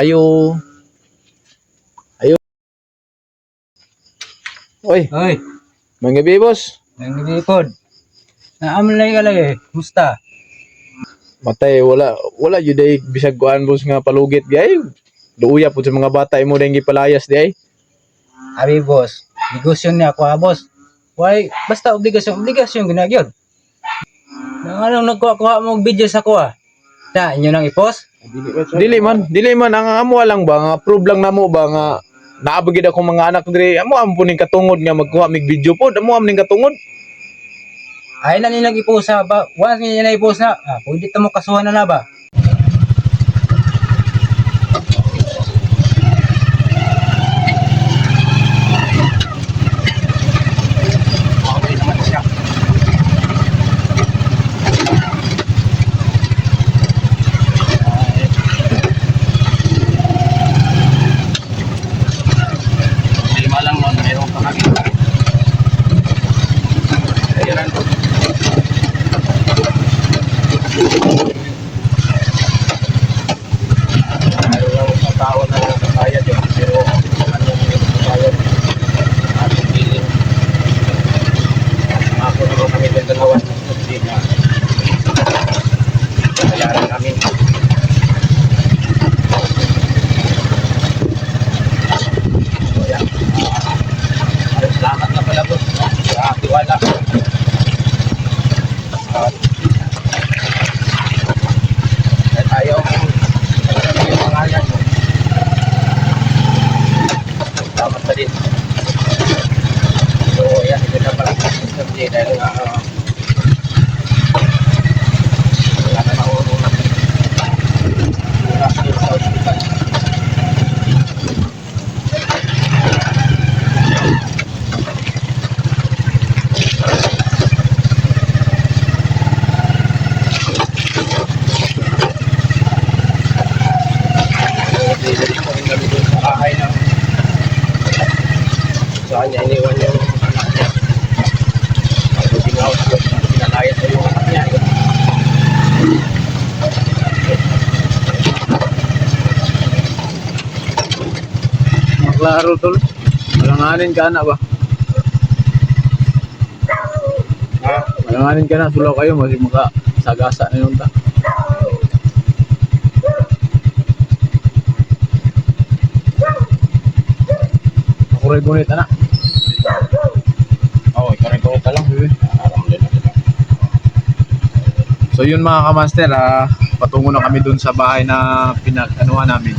Ayo. Ayo. Oy, Hoy, mga gabi, boss. nanggigipod. Naamalay ka lagi. Musta? Matay, wala jud ay bisag kuan, boss, nga palugit gay. Luuya po sa mga bata imo dahil gipalayas di ay. Abi boss, negosyo niya ako boss. Why, basta obligasyon ginagyod. Nang anong nagkuha mo og video sa kuha? Na, inyo nang i-post? Dili man ang amo lang ba nga prove lang namo ba nga naabagid ako mga anak diri. Amo am puning katungod nga magkuha mig video pod. Amo am ning katungod. Ay na nilang i-post sa ba? Once niya na i-post na, pwede mo kasuhan na ba? Lima lang nun, mayroon pa kami. Ayan. Ayaw sa tao na nakakayad yun. Pero ano yung nakakayad? Ating piling. Ako naman kami ng dalawa. Hindi nga. Bayaran namin. So yan. Salamat na pala po sa tiwala. At ayaw mo yung pangalan mo. Salamat pa din. So yan, ito na pala Mr. J dahil wala na mauro na. Wala sa hospital. Bahay ng saan niya iniwan yung anak niya. Pagbuting house yun, pinalayas na yung anak niya. Maklaro tol. Malanganin ka na ba? Ha? Malanganin ka na sulaw kayo masig maka sagasa na yun ta. Ako rin gunit anak. Oo, ikaw rin ka lang. So yun mga kamaster, patungo na kami dun sa bahay na pinag-anuhan namin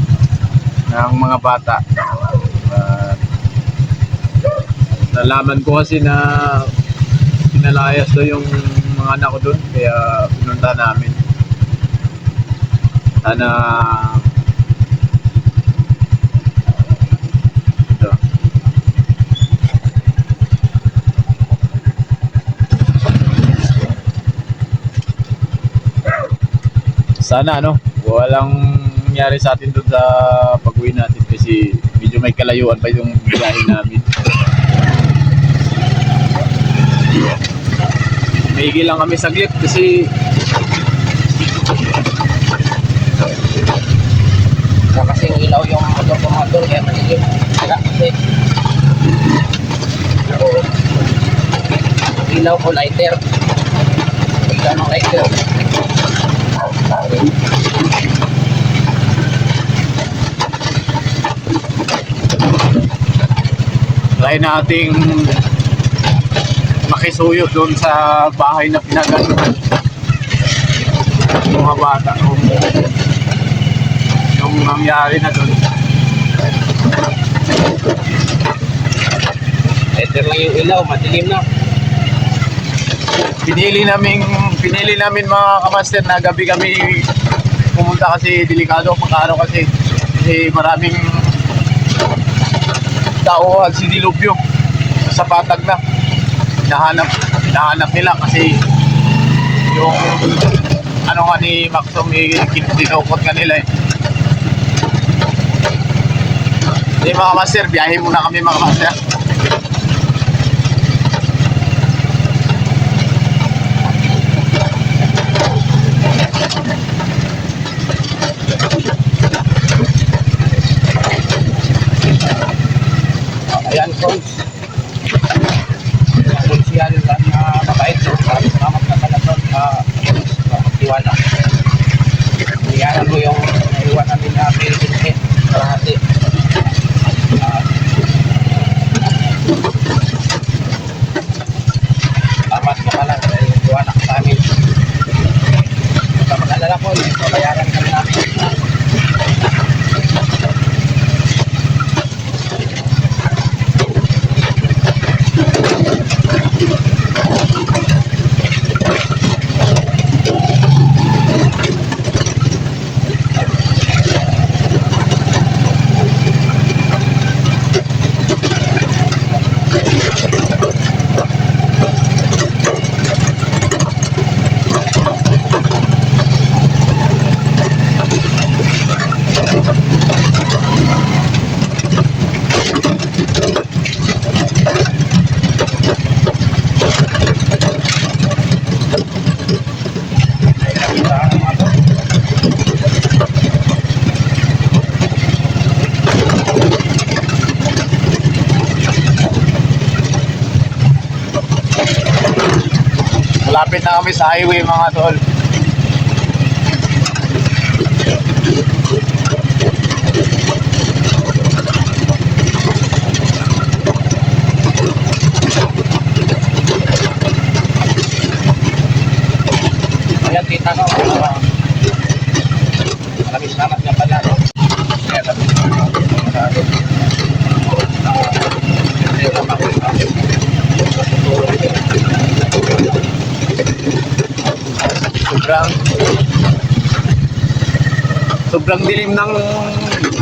ng mga bata. Nalaman ko kasi na pinalayas daw yung mga anak ko dun, kaya pinunta namin. Sana ito. Sana walang nangyari sa atin doon sa pag-uwi natin kasi medyo may kalayuan pa yung biyahe namin. Maigi lang kami saglit kasi Kasing ilaw yung motor ko mga doon, kaya malilim. Kaya kasi ilaw ko lighter. Ilaw ng lighter. try nating makisuyo doon sa bahay na pinag-anuhan ng mga bata yung nangyari na doon. Lighter lang yung ilaw, madilim na. Pinili namin mga kamaster na gabi kami pumunta kasi delikado pagkano kasi maraming tao at sinilubyo sa patag na hinahanap nila kasi yung ano nga ni Maxom kinukot ka nila eh. Mga master, biyahe muna kami mga master. Ayan, Cons. Konsyal lang na mabait. Salamat na pala doon sa magtiwala. Iyanan mo yung naiwan namin na pinipinit sa hati. Salamat ka pala sa tiwala sa amin. Sa mag-alala ko, babayaran kami namin. Malapit na kami sa highway mga tol. Ayan, kita ko. Maraming salamat nga pala. No? Kaya sabi ko, sobrang dilim ng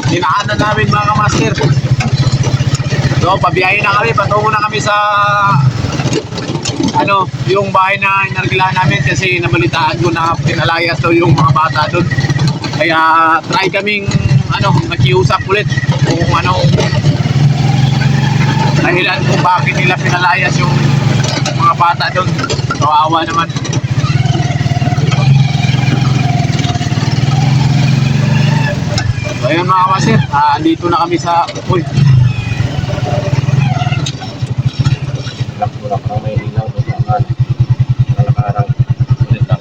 dinaanan namin mga kamaster. So, pabiyahin na kami, patungo na kami sa yung bahay na inarkilahan namin kasi nabalitaan ko na pinalayas daw yung mga bata doon. Kaya try kaming nakiusap ulit kung dahilan kung bakit nila pinalayas yung mga bata doon. Kawawa naman. So ayun mga kamaster, andito na kami sa wala parang may ilaw doon sa angan. Nakaharang. Ulit lang.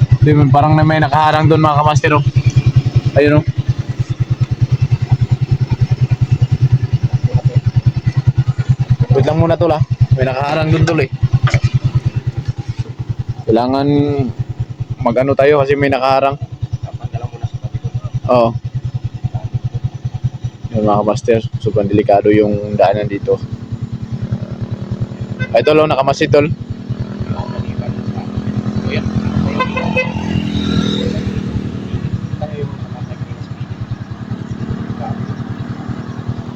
Parang may nakaharang doon mga kamaster. Oh. Ayun oh. Wait lang muna tol ah. May nakaharang doon tol eh. Kailangan mag-ano tayo kasi may nakaharang. Kapag muna sa tabi ko. Oo. Yun mga kamaster, sobrang delikado yung daanan dito. Ay tol, nakamasid tol.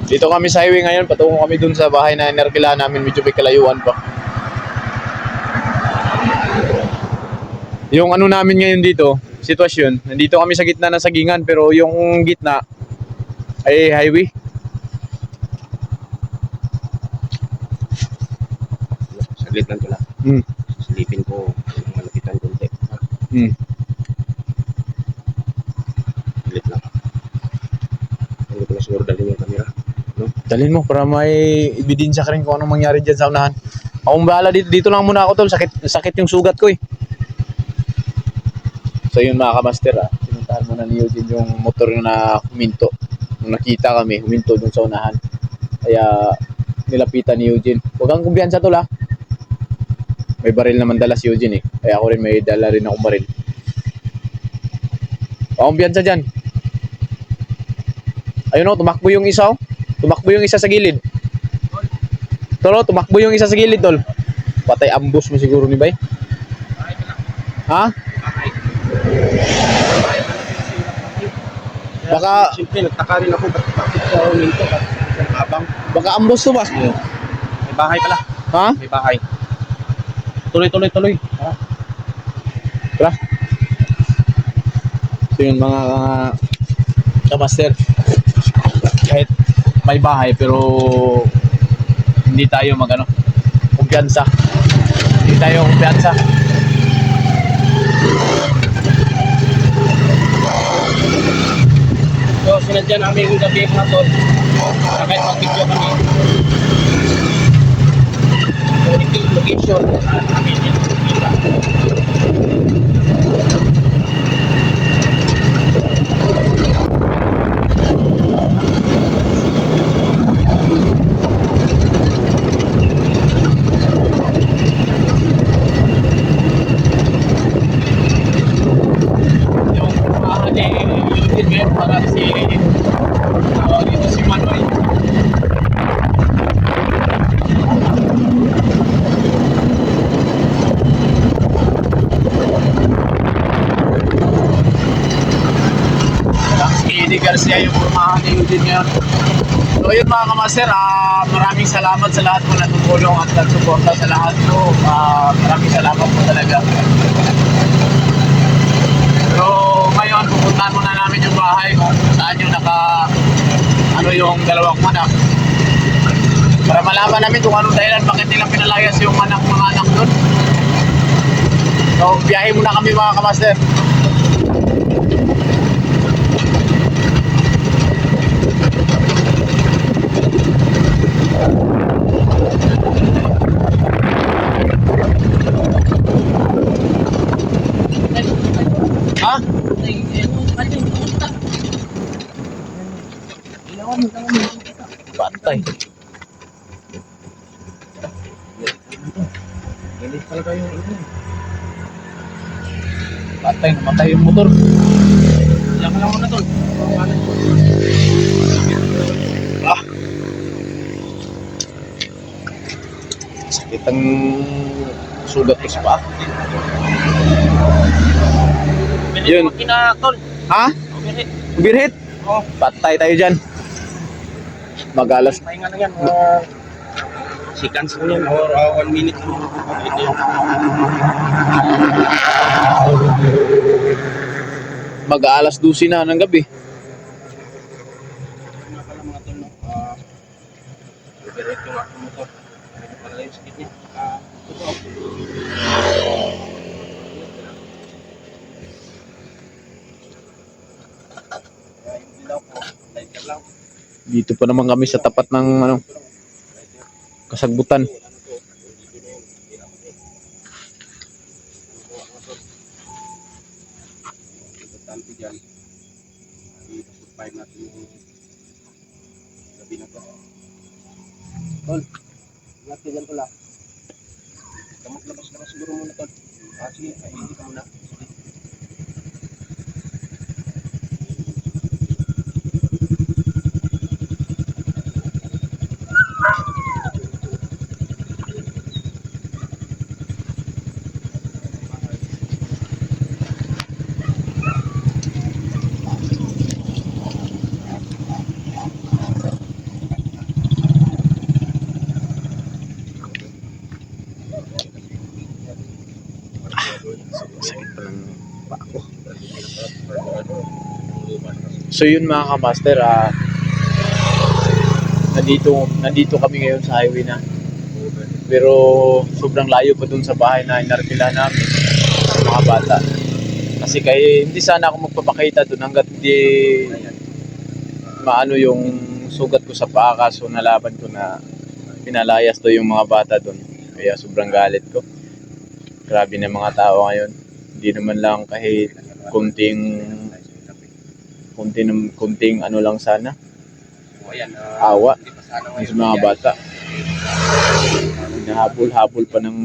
Dito kami sa highway ngayon, patungo kami dun sa bahay na inarkilahan namin, medyo may kalayuan pa. Yung namin ngayon dito, sitwasyon, nandito kami sa gitna ng sagingan pero yung gitna ay highway. Saglit lang pala. Silipin ko yung malapitan konti. Saglit lang. Hindi ko na siguro dalhin yung camera. No? Dalhin mo para may ebidensya ka rin kung anong mangyari dyan sa unahan. Akong bahala dito lang muna ako tol, sakit yung sugat ko eh. So yun mga kamaster pinuntahan muna ni Eugene yung motor na huminto. Nung nakita kami, huminto dun sa unahan. Kaya nilapitan ni Eugene. Huwag kang kumbiyansa tol ha. May baril naman dala si Eugene eh. Kaya ako rin may dala rin akong baril. Huwag kang kumbiyansa dyan. Ayun o, tumakbo yung isa o. Tumakbo yung isa sa gilid. Tol, tumakbo yung isa sa gilid tol. Patay ambush mo siguro ni Bay. Ha? Baka Siyempre, nagtaka rin ako bakit sa uminto at abang. baka ambush to ba? May bahay pala. Ha? May bahay. Tuloy. Tara. So yun mga kamaster. Kahit may bahay pero hindi tayo kumpiyansa. Hindi tayo kumpiyansa. So, sinadya namin yung gabi mga tol. Kahit mag-video kami. location namin yung kita. Yung ni Eugene ngayon para si dito si Manuel. Si Eddie Garcia yung pumahan ni Eugene ngayon. So yun mga kamaster, maraming salamat sa lahat po na tumulong at nagsuporta sa lahat po. Maraming salamat po talaga. So ngayon, pupuntahan muna namin yung bahay kung saan yung yung dalawang manak. Para malaman namin kung anong dahilan bakit nilang pinalayas yung mga anak doon. So biyahe muna kami mga kamaster. Ha? Bantay. Bantay, namatay yung motor. Ilang lang muna tol. Sakit ang sugat ko sa paa. Yun. Tol. Ha? Birhit? Oh. Patay tayo dyan. Magalas. Pahinga na yan. Seconds na yan or 1 minute. Ito yung Mag-aalas 12 na ng gabi. pala mga tol. Diretso yung aking motor. Ito pala yung sakit niya. Ito. Yung dilaw po. Lighter lang. Dito pa naman kami sa tapat ng kasagbutan. Importante dyan. I-survive natin yung gabi na to. Tol, ingat ka dyan pala. Maglabas-labas siguro muna tol. Sige, hindi ka muna. Sige. Sakit pa ng paa ko. So yun mga kamaster, nandito kami ngayon sa highway na. Pero sobrang layo pa dun sa bahay na inarkila namin ng mga bata. Kasi hindi sana ako magpapakita dun hanggat hindi maano yung sugat ko sa paa, kaso nalaban ko na pinalayas to yung mga bata dun. Kaya sobrang galit ko. Grabe na mga tao ngayon. Hindi naman lang kahit kunting ano lang sana, awa sa mga bata. Hinahabol-habol pa ng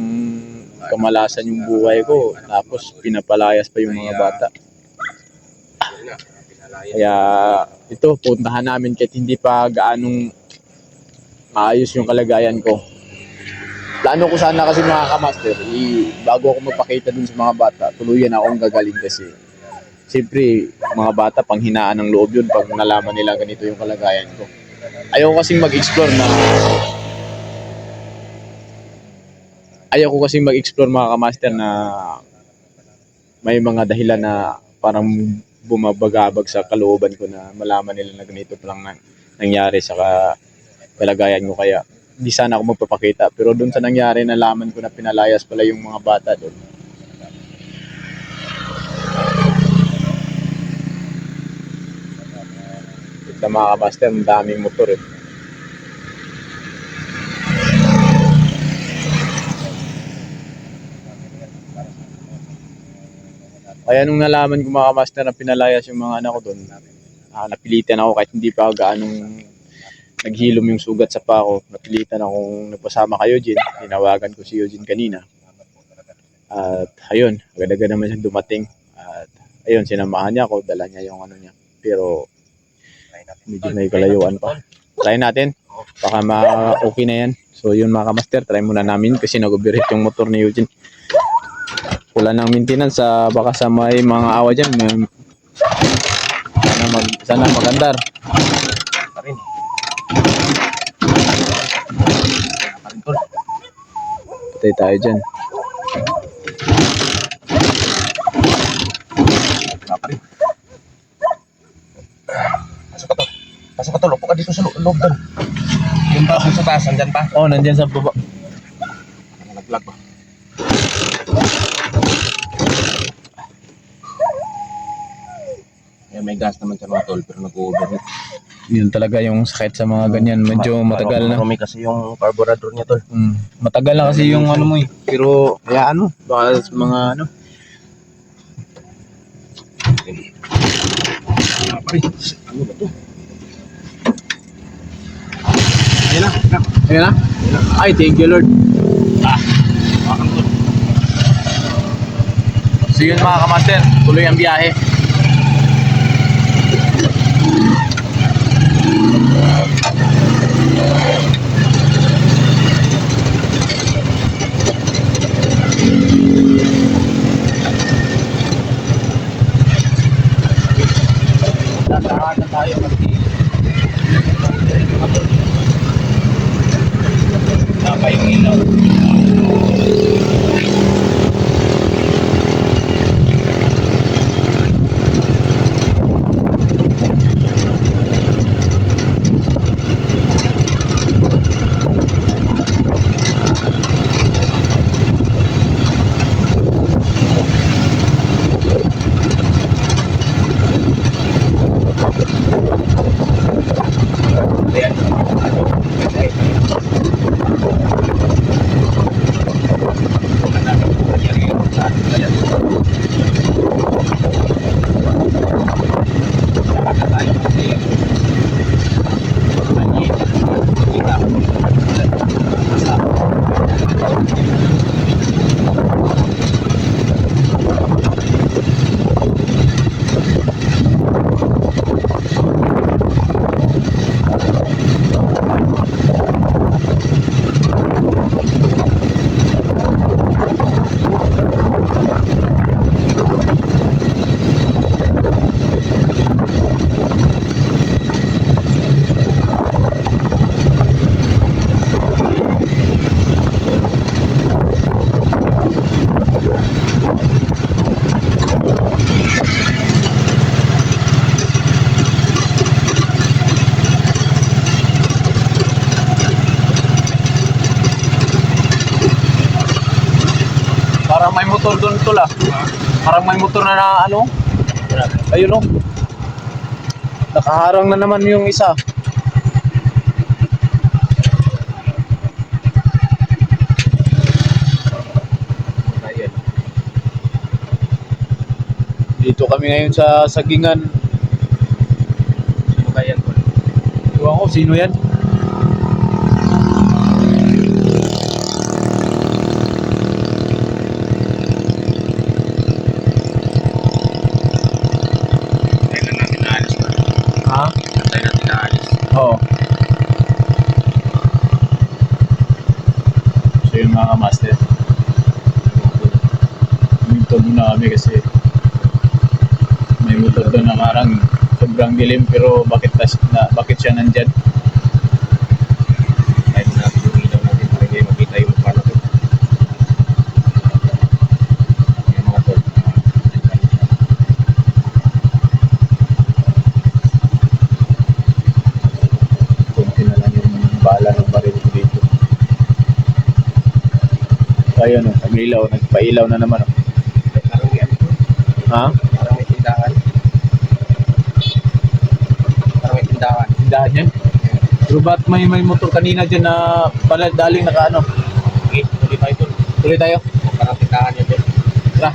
kamalasan yung buhay ko, tapos pinapalayas pa yung mga bata. Kaya ito, puntahan namin kahit hindi pa gaanong maayos yung kalagayan ko. Plano ko sana kasi mga kamaster, bago ako magpakita dun sa mga bata, tuluyan akong gagaling kasi. Siyempre, mga bata, panghinaan ng loob yun pag nalaman nila ganito yung kalagayan ko. Ayaw ko kasing mag-explore mga kamaster na may mga dahilan na parang bumabagabag sa kalooban ko na malaman nila na ganito palang nangyari sa kalagayan ko. Kaya di sana ako magpapakita, pero doon sa nangyari nalaman ko na pinalayas pala yung mga bata doon. Ito mga kamaster, ang daming motor eh. Kaya nung nalaman ko mga master na pinalayas yung mga anak ko doon, napilitan ako kahit hindi pa gaanong naghilom yung sugat sa pako. Napilitan akong nagpasama kay Eugene. Tinawagan ko si Eugene kanina. At ayun, agad-agad naman siyang dumating. At ayun, sinamahan niya ako, dala niya yung ano niya. Pero medyo may kalayuan pa. Try natin. Baka okay na yan. So yun mga kamaster, try muna namin kasi nag-overheat yung motor ni Eugene. Wala ng maintenance baka sa may mga awa dyan. Sana magandar. Patay tayo dyan. Pasok ka to, lupo ka dito sa loob doon. Yung ba sa taas, andyan pa? Oh, nandyan sa baba. Nag-vlog ba? May gas naman siya mga tol, pero nag-overheat. Yun talaga yung sakit sa mga ganyan. Medyo matagal na. Marumi kasi yung carburetor niya tol. Matagal na kasi yung ano mo eh. Pero hayaan mo. Baka sa mga ano. Ano ba to? Ayan na. Ayan na. Ay, thank you Lord. Bakang tol. So yun mga kamaster, tuloy ang biyahe. Dadaanan tayo kasi napay yung ilaw. Parang may motor doon tol ah. Parang may motor na ano. Ayun oh. Nakaharang na naman yung isa. Ayan. Dito kami ngayon sa Sagingan. Sino kaya tol? Iwan ko, sino yan? Ha? Tayo natin naalis. Oo. So yun mga master. Humintog muna kami kasi may motor doon na parang sobrang dilim pero bakit siya nandyan? Tayo natin yung ilaw natin para hindi makita yung mukha natin. Yung mga tol. Kunti na lang yung bala ng baril ko dito. So ayun o, nagpailaw na naman o. Parang may ano tol. Ha? Parang may tindahan. Parang may tindahan. Tindahan yan? Pero ba't may motor kanina dyan na daling naka ano? Okay, tuloy tayo tol. Tuloy tayo. Parang tindahan yan tol. Tara.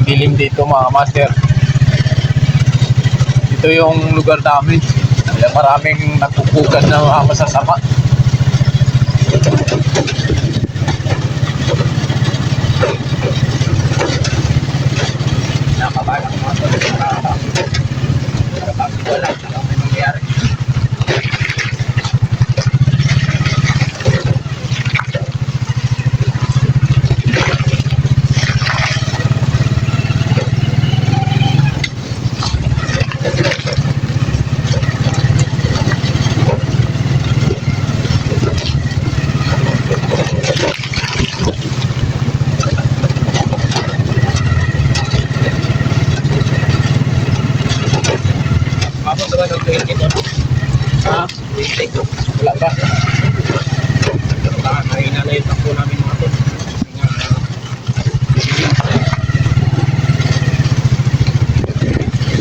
dilim dito mga master. Ito yung lugar namin. Kaya maraming nagpupugan na mga masasama. Nakabalak mga tol. Wala na may mangyayari. Mabot ba ng 20 doon? Ha? 20. Wala ba? Mahina na yung takbo namin mga tol.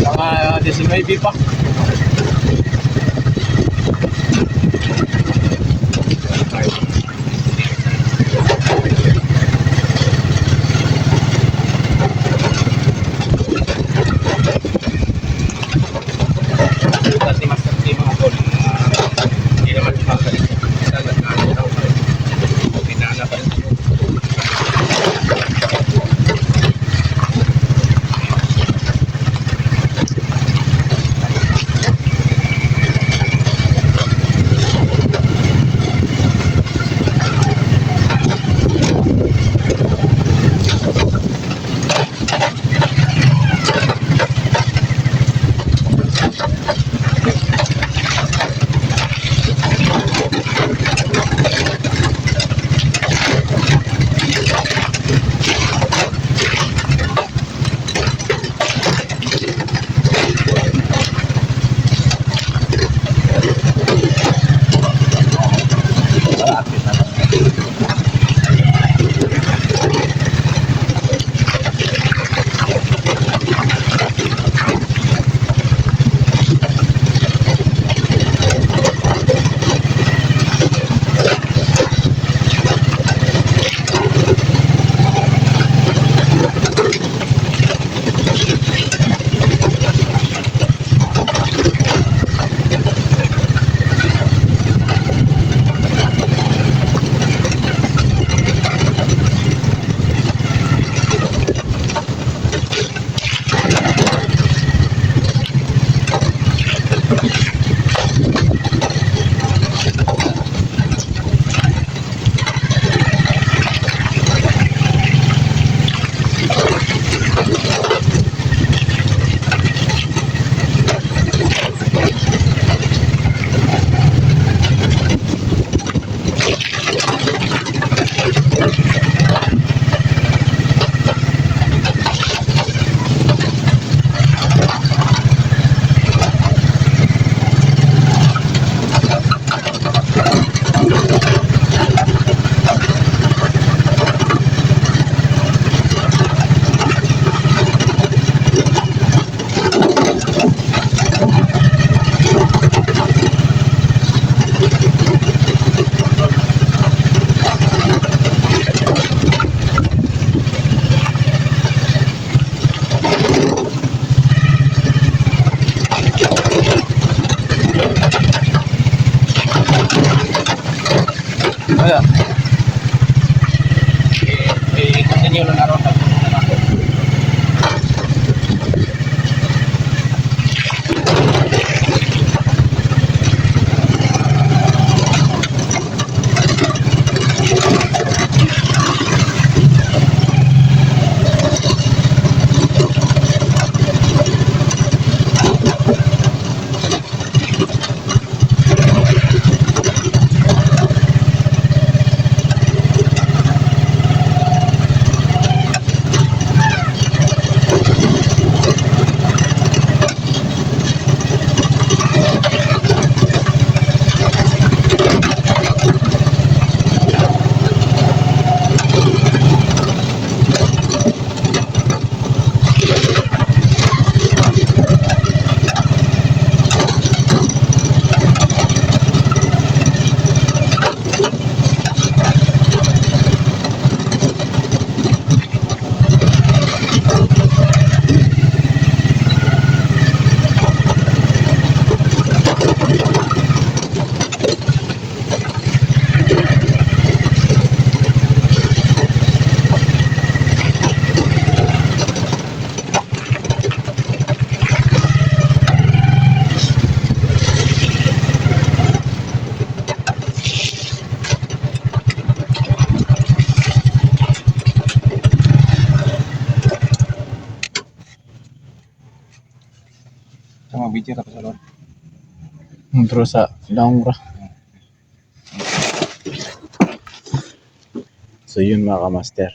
Mga 19 pa. Kasi mas kasi mga tol, hindi naman makalit. Salat na ano daw. Pinana pa rin. Wala. Continue lang araw sa ako. video ka pa sa loob. Terus sa daong ra. So yun mga kamaster.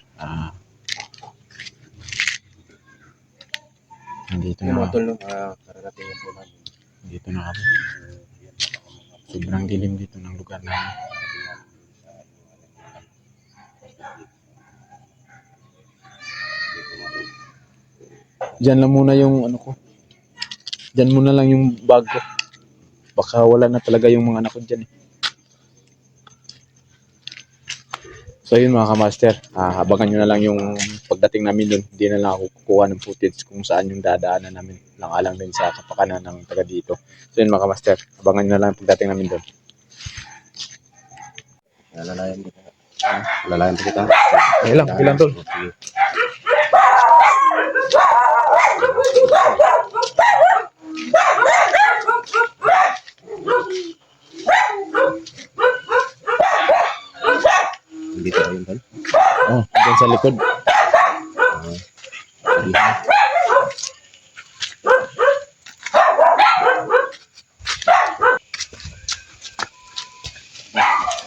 Nandito na ako. Kararating po namin. Dito na kami. Sobrang dilim dito ng lugar namin. Diyan lang muna yung ano ko. Diyan muna lang yung bag ko. Baka wala na talaga yung mga anak ko dyan eh. So yun mga kamaster, abangan nyo na lang yung pagdating namin doon. Hindi na lang ako kukuha ng footage kung saan yung dadaanan namin. Lang-alang din sa kapakanan ng taga dito. So yun mga kamaster, abangan nyo na lang yung pagdating namin doon. Lalayan kita. Lalayan kita. Ilang tol? Dito ayun tol. Oh, dyan sa likod.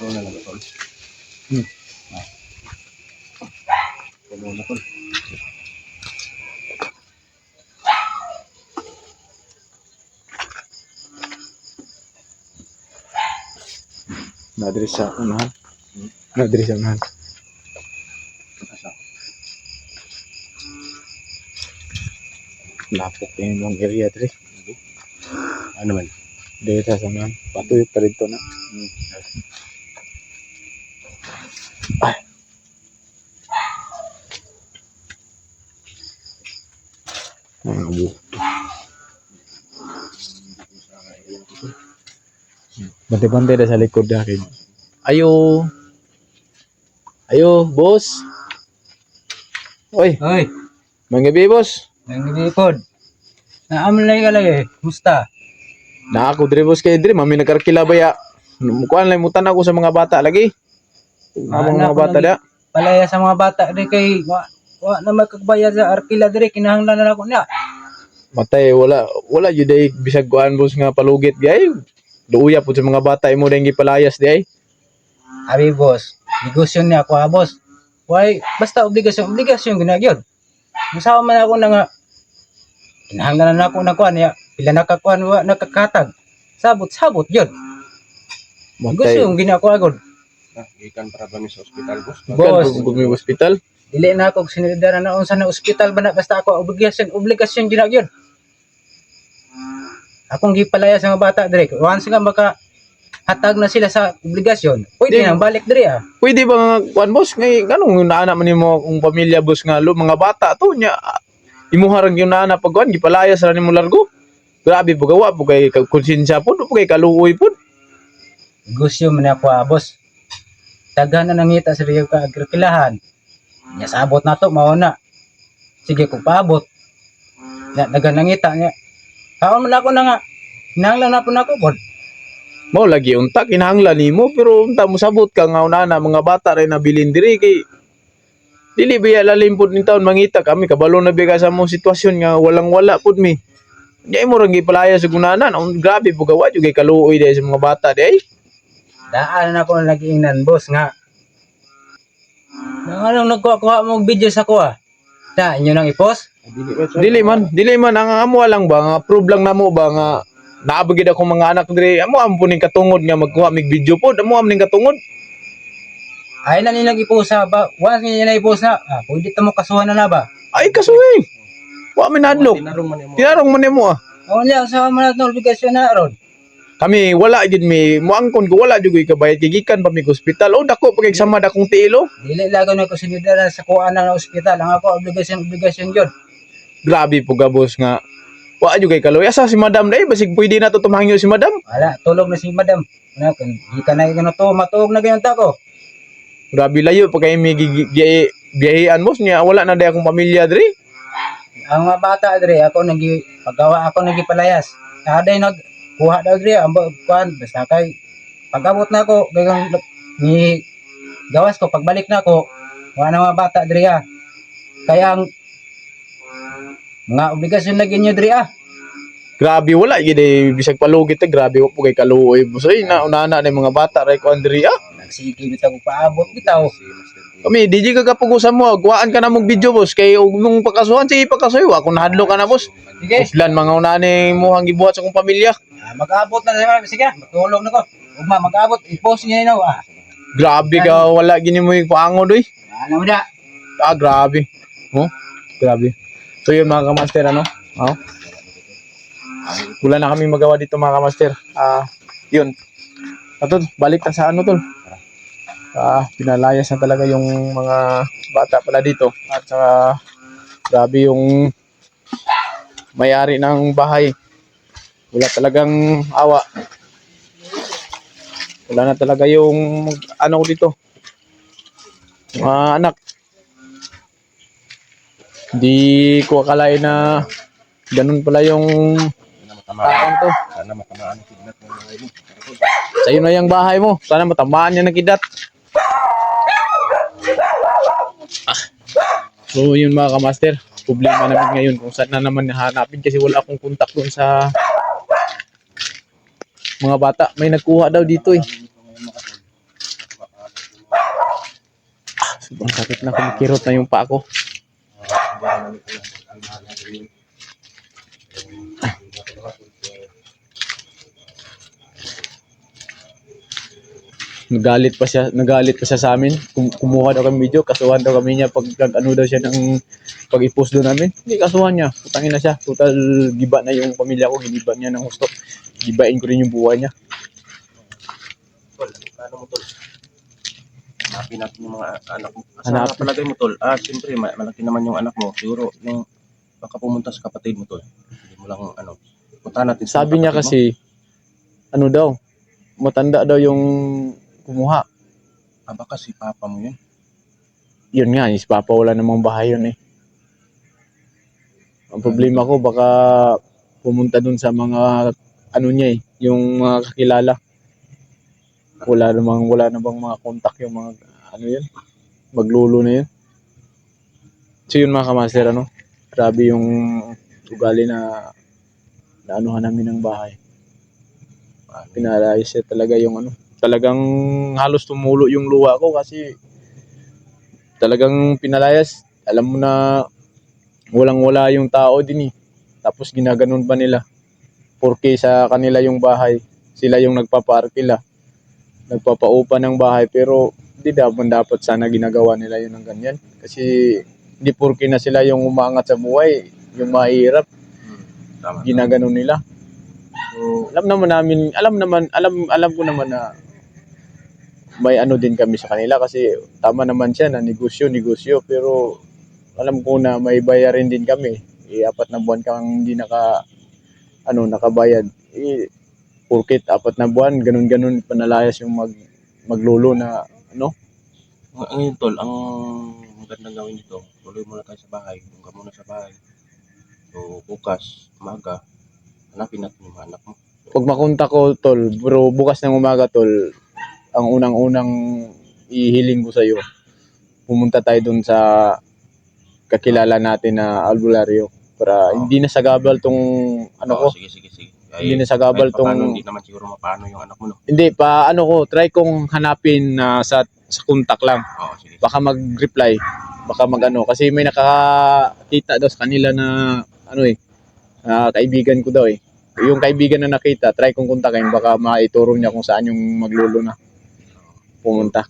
Ano na lang tol. Ano na tol. Nadiri sa unahan. Nadiri sa unahan. Lapok yung area diri. Ano man? Dito sa unahan. Patuyo pa rin to na. Ay. Mga buto. Bante-bante dah sa likod akin. Ayo. Ayo, boss. Oy, Hoy, mangabi boss. nang gipod. Naaman lagi ka lagi. Musta? Na ako diri boss kay diri, mami nagkarkila baya. Mukuan lang mutan ako sa mga bata lagi. Abang mga bata da. Palaya sa mga bata di kay wa na magkagbayad sa arkila diri kinahanglan na ako niya. Matay wala jud ay bisag kuan boss nga palugit gay. Duuya pud sa mga bata imo dayng gipalayas di ay. Abi boss, negosyo niya ako boss. Why basta obligasyon ginagyod. Musawa man ako na nga kinahanglan na ako na kuan niya. Pila nakakuan wa nakakatag. Sabot yun. Matay. Negosyo gina ko agod. Ikan para ba sa ospital, boss? Boss, Gumi hospital. dili na ako sinilidara na unsa na ospital ba na basta ako obligasyon ginagyod. Akong gipalaya sa mga bata dire. Once nga maka hatag na sila sa obligasyon, pwede Di- nang balik dire ah. Pwede ba nga kuan boss ngay ganong naana man nimo kung pamilya boss nga mga bata to nya imuharang yung naana pag kuan gipalayas ra nimo largo. Grabe po gawa po kay konsensya po kay kaluoy po. Negosyo man ako boss. Daghan na nangita sa riyo ka agrikilahan. Nya sabot na to mao na. Sige kung paabot. Nya daghan nangita nya. Kaon man ako na nga. Hinanglan na po na ako bod. Mao lagi unta kinahanglan nimo pero unta mo sabot ka nga una mga bata ray nabilin diri kay dili biya lalim pud ni taon mangita kami kabalo na biya sa mong sitwasyon nga walang-wala pud mi. Di mo ra gipalaya sa gunanan. Grabe po gawa jud kay kaluoy dai sa mga bata di. Daan na ako nag-ingnan boss nga. Nang anong nagkuha mo og video sa kuha? Ta inyo nang i-post? Dili man ang amo lang ba nga prove lang namo ba nga naabagid ako mga anak diri amo am puning katungod nga magkuha mig video pod amo am ning katungod. Ay na nilang i-post sa ba? Once nga nila i-post na, pwede ta mo kasuhan na ba? Ay kasuhi. Wa man adlok. Tinarong man mo. Tinarong man nimo ah. O niya sa mga notification na ron. Kami wala gid mi muangkon ko wala jud ko kabayad kay gikan pa mi ko ospital o dako pag sama dakong tiilo. Dili lago na ko sinidara sa kuha na ospital. Ang ako obligasyon yun. Grabe po gabos nga wa jud kay kaloy asa si madam dai basig pwede na to tumangyo si madam. Wala, tulog na si madam. Na kun di ka na gano to matuog na gayon ta ko. Grabe layo pa kay mi biyahean mo niya wala na day akong pamilya diri. Ang mga bata dre ako nagipalayas. Kaday nagkuha daw dre ang kuan basta kay pag-abot na ako gayon ni gawas ko pagbalik na ako wala na mga bata dre Kaya ang mga obligasyon lagi nyo dre Grabe wala gid bisag palugit grabe wa po kay kaluoy busoy na unana na mga bata ray ko Andrea. Nagsige bitaw ko paabot bitaw. Kami DJ ka kapugusan mo guwaan ka na mong video boss kay ug nung pakasuhan sige pakasuy wa kun hadlo ka na boss. Sige. Uslan mga unani mo hang gibuhat sa kong pamilya. Mag-abot na naman. Sige, matulong na ko. Ugma, mag-abot. I-post niya yun. Grabe ka wala gini mo yung paango doy. Ano mo na? Grabe. Oh, grabe. So yun mga kamaster ano? Oh. Wala na kami magawa dito mga kamaster. Yun. Atol, balik na sa ano tol. Pinalayas na talaga yung mga bata pala dito. At saka grabe yung may-ari ng bahay. Wala talagang awa. Wala na talaga yung ano ko dito. Anak. Hindi ko akalain na ganun pala yung taon to. Sana matamaan ang kidnap ng mga mo. Sa'yo na yung bahay mo. Sana matamaan niya ng kidat. So yun mga kamaster. Problema namin ngayon kung saan na naman hanapin kasi wala akong contact doon sa mga bata. May nagkuha daw dito eh. Sobrang sakit na kumikirot na yung paa ko. Nagalit pa siya sa amin. Kumuha daw kami video, kasuhan daw kami niya pag ano daw siya ng pag-i-post doon namin. Hindi kasuhan niya. Putangin na siya. Total giba na yung pamilya ko, giniba niya ng gusto. Gibain ko rin yung buhay niya. Tol, ano mo tol? Hanapin natin yung mga anak mo. Asa Hanapin. palagay mo tol? Siyempre malaki naman yung anak mo. Siguro yung baka pumunta sa kapatid mo tol. Hindi mo lang ano. Punta natin sa Sabi niya kapatid mo. kasi, ano daw, matanda daw yung kumuha. Baka si papa mo yun. Yun nga, si Papa wala namang bahay yun eh. Ang problema ko, baka pumunta dun sa mga, ano niya eh, yung mga kakilala. Wala na bang mga contact yung mga, ano yun, maglulo na yun. So yun mga kamaster, ano, grabe yung ugali na naanuhan namin ng bahay. Pinalayas siya talaga yung ano, talagang halos tumulo yung luha ko kasi talagang pinalayas. Alam mo na walang-wala yung tao din eh. Tapos ginaganon pa nila. Porque sa kanila yung bahay, sila yung nagpaparkila. Nagpapaupa ng bahay pero hindi dapat sana ginagawa nila yun ng ganyan. Kasi hindi porke na sila yung umangat sa buhay, yung mahirap, Tama. ginaganon nila. So, alam ko naman na may ano din kami sa kanila kasi tama naman siya na negosyo pero alam ko na may bayarin din kami. 4 na buwan kang hindi nakabayad. Porket 4 na buwan, ganun panalayas yung maglolo na ano. Ngayon tol, ang magandang gawin dito, tuloy muna tayo sa bahay. Kung ka muna sa bahay. So bukas, umaga, hanapin natin yung mga anak mo. Pag makontak ko tol, bro, bukas ng umaga tol, ang unang-unang ihiling ko sa iyo, pumunta tayo dun sa kakilala natin na albularyo para hindi na sagabal tong ano ko. Sige. Hindi na sagabal tong Hindi naman siguro mapano yung anak mo no. hindi pa ano ko, try kong hanapin sa contact lang. Sige. Baka mag-reply, baka mag-ano kasi may nakakita daw sa kanila na ano eh, kaibigan ko daw eh. Yung kaibigan na nakita, try kong kontakin baka maituro niya kung saan yung maglulo na pumunta.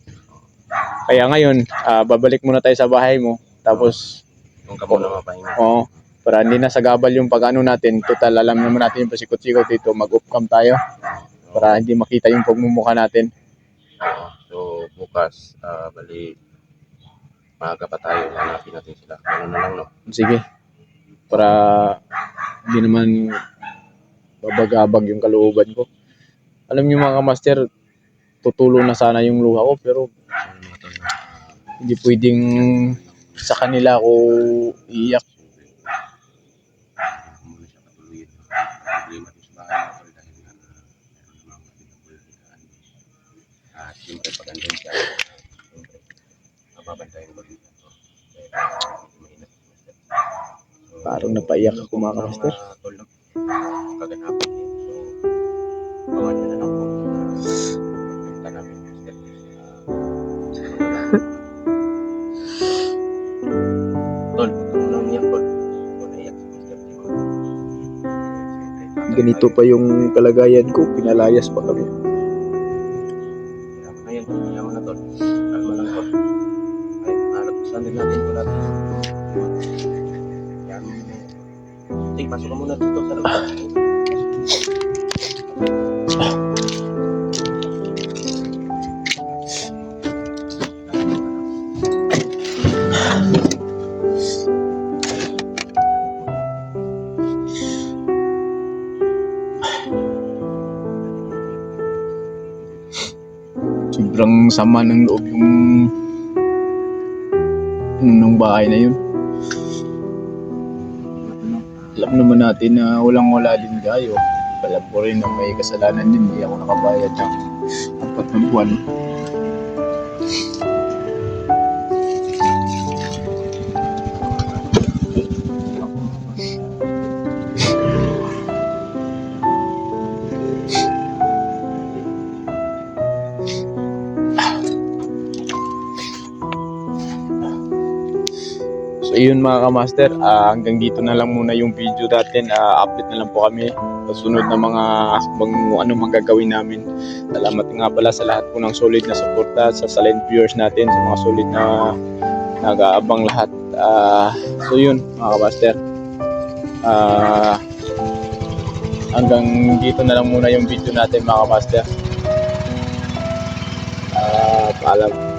Kaya ngayon, babalik muna tayo sa bahay mo. Tapos, Kung ka muna mapahinga. oo, para hindi na sagabal yung pag-ano natin. Total, alam naman natin yung pasikot-sikot dito. Mag-off cam tayo para hindi makita yung pagmumukha natin. So bukas, bali maaga pa tayo, hanapin natin sila. Ano na lang no. Sige. Para hindi naman babagabag yung kalooban ko. Alam niyo mga master, tutulong na sana yung luha ko pero hindi pwedeng sa kanila ako iiyak. Muna siya patuloyin. Problema din sa bahay natin dahil meron namang pinagpulitikaan. Siyempre pagandahin siya. Siyempre, mababantayan ko rin ito. Dahil mainat. Parang napaiyak ako mga master. Tol, ganito pa yung kalagayan ko, pinalayas pa kami. Yaman na tol. Kalma lang tol. Ay, hanap din natin ito natin. Yan. Sige, pasok ka muna dito sa loob. Sobrang sama ng loob yung nung bahay na yun. Alam naman natin na walang-wala din tayo. Alam ko rin na may kasalanan din, hindi ako nakabayad ng 4 na buwan. So yun mga kamaster, hanggang dito na lang muna yung video natin. Update na lang po kami sa sunod na mga ano mang gagawin namin. Salamat nga pala sa lahat po ng solid na suporta, sa silent viewers natin, sa mga solid na nag-aabang lahat. So yun mga kamaster, hanggang dito na lang muna yung video natin mga kamaster. Paalam.